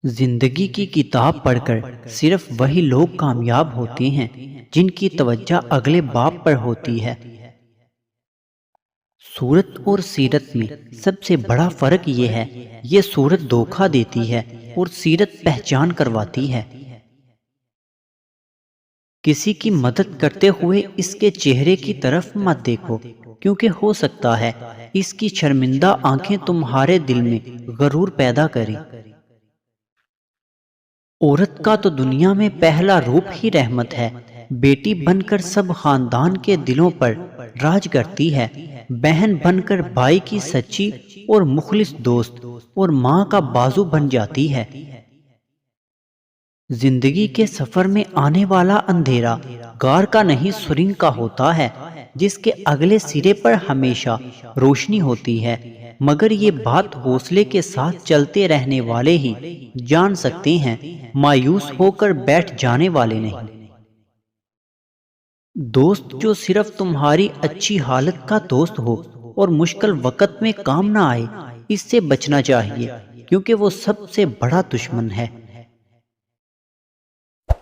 زندگی کی کتاب پڑھ کر صرف وہی لوگ کامیاب ہوتے ہیں جن کی توجہ اگلے باب پر ہوتی ہے۔ صورت اور سیرت میں سب سے بڑا فرق یہ ہے، یہ صورت دھوکہ دیتی ہے اور سیرت پہچان کرواتی ہے۔ کسی کی مدد کرتے ہوئے اس کے چہرے کی طرف مت دیکھو، کیونکہ ہو سکتا ہے اس کی شرمندہ آنکھیں تمہارے دل میں غرور پیدا کریں۔ عورت کا تو دنیا میں پہلا روپ ہی رحمت ہے، بیٹی بن کر سب خاندان کے دلوں پر راج کرتی ہے، بہن بن کر بھائی کی سچی اور مخلص دوست اور ماں کا بازو بن جاتی ہے۔ زندگی کے سفر میں آنے والا اندھیرا غار کا نہیں سرنگ کا ہوتا ہے، جس کے اگلے سرے پر ہمیشہ روشنی ہوتی ہے، مگر یہ بات حوصلے کے ساتھ چلتے رہنے والے ہی جان سکتے ہیں، مایوس ہو کر بیٹھ جانے والے نہیں۔ دوست جو صرف تمہاری اچھی حالت کا دوست ہو اور مشکل وقت میں کام نہ آئے، اس سے بچنا چاہیے، کیونکہ وہ سب سے بڑا دشمن ہے۔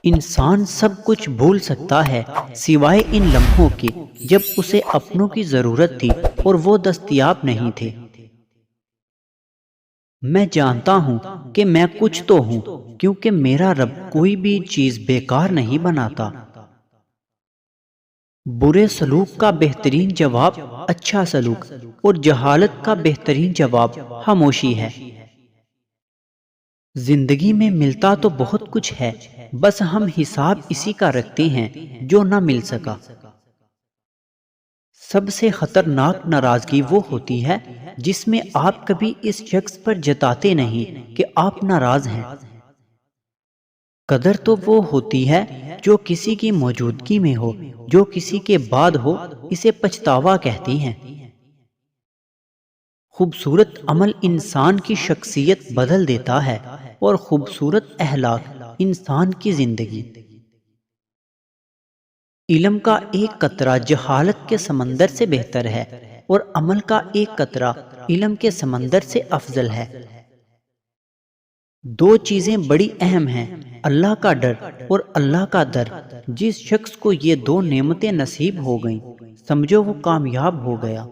انسان سب کچھ بھول سکتا ہے سوائے ان لمحوں کے جب اسے اپنوں کی ضرورت تھی اور وہ دستیاب نہیں تھے۔ میں جانتا ہوں کہ میں کچھ تو ہوں، کیونکہ میرا رب کوئی بھی چیز بیکار نہیں بناتا۔ برے سلوک کا بہترین جواب اچھا سلوک اور جہالت کا بہترین جواب خاموشی ہے۔ زندگی میں ملتا تو بہت کچھ ہے، بس ہم حساب اسی کا رکھتے ہیں جو نہ مل سکا۔ سب سے خطرناک ناراضگی وہ ہوتی ہے جس میں آپ کبھی اس شخص پر جتاتے نہیں کہ آپ ناراض ہیں۔ قدر تو وہ ہوتی ہے جو کسی کی موجودگی میں ہو، جو کسی کے بعد ہو اسے پچھتاوا کہتے ہیں۔ خوبصورت عمل انسان کی شخصیت بدل دیتا ہے اور خوبصورت اخلاق انسان کی زندگی۔ علم کا ایک قطرہ جہالت کے سمندر سے بہتر ہے اور عمل کا ایک قطرہ علم کے سمندر سے افضل ہے۔ دو چیزیں بڑی اہم ہیں، اللہ کا ڈر اور اللہ کا در۔ جس شخص کو یہ دو نعمتیں نصیب ہو گئیں، سمجھو وہ کامیاب ہو گیا۔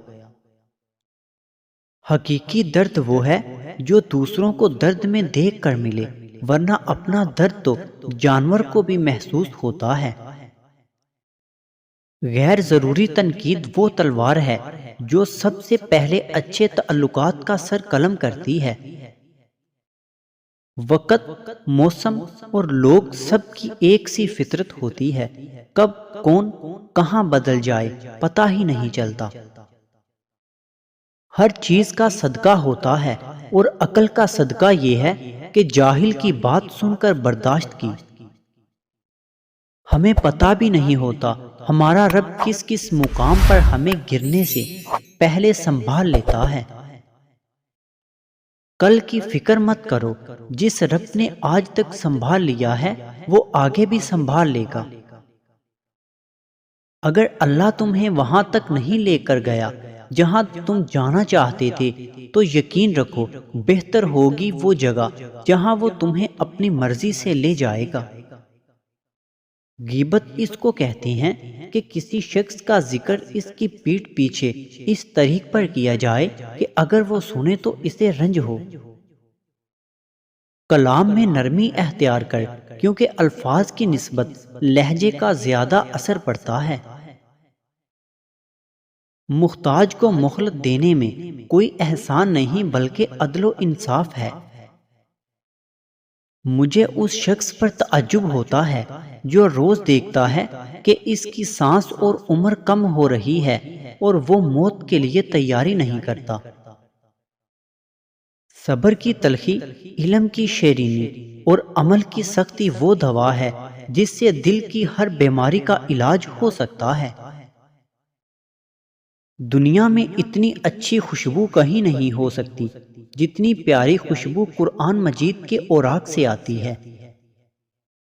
حقیقی درد وہ ہے جو دوسروں کو درد میں دیکھ کر ملے، ورنہ اپنا درد تو جانور کو بھی محسوس ہوتا ہے۔ غیر ضروری تنقید وہ تلوار ہے جو سب سے پہلے اچھے تعلقات کا سر قلم کرتی ہے۔ وقت، موسم اور لوگ سب کی ایک سی فطرت ہوتی ہے، کب کون کہاں بدل جائے پتہ ہی نہیں چلتا۔ ہر چیز کا صدقہ ہوتا ہے اور عقل کا صدقہ یہ ہے کہ جاہل کی بات سن کر برداشت کی۔ ہمیں پتہ بھی نہیں ہوتا ہمارا رب کس کس مقام پر ہمیں گرنے سے پہلے سنبھال لیتا ہے۔ کل کی فکر مت کرو، جس رب نے آج تک سنبھال لیا ہے وہ آگے بھی سنبھال لے گا۔ اگر اللہ تمہیں وہاں تک نہیں لے کر گیا جہاں تم جانا چاہتے تھے، تو یقین رکھو بہتر ہوگی وہ جگہ جہاں وہ تمہیں اپنی مرضی سے لے جائے گا۔ غیبت اس کو کہتے ہیں کہ کسی شخص کا ذکر اس کی پیٹھ پیچھے اس طریق پر کیا جائے کہ اگر وہ سنے تو اسے رنج ہو۔ کلام میں نرمی اختیار کر، کیونکہ الفاظ کی نسبت لہجے کا زیادہ اثر پڑتا ہے۔ محتاج کو مہلت دینے میں کوئی احسان نہیں بلکہ عدل و انصاف ہے۔ مجھے اس شخص پر تعجب ہوتا ہے جو روز دیکھتا ہے کہ اس کی سانس اور عمر کم ہو رہی ہے اور وہ موت کے لیے تیاری نہیں کرتا۔ صبر کی تلخی علم کی شیرینی اور عمل کی سختی وہ دوا ہے جس سے دل کی ہر بیماری کا علاج ہو سکتا ہے۔ دنیا میں اتنی اچھی خوشبو کہیں نہیں ہو سکتی جتنی پیاری خوشبو قرآن مجید کے اوراق سے آتی ہے۔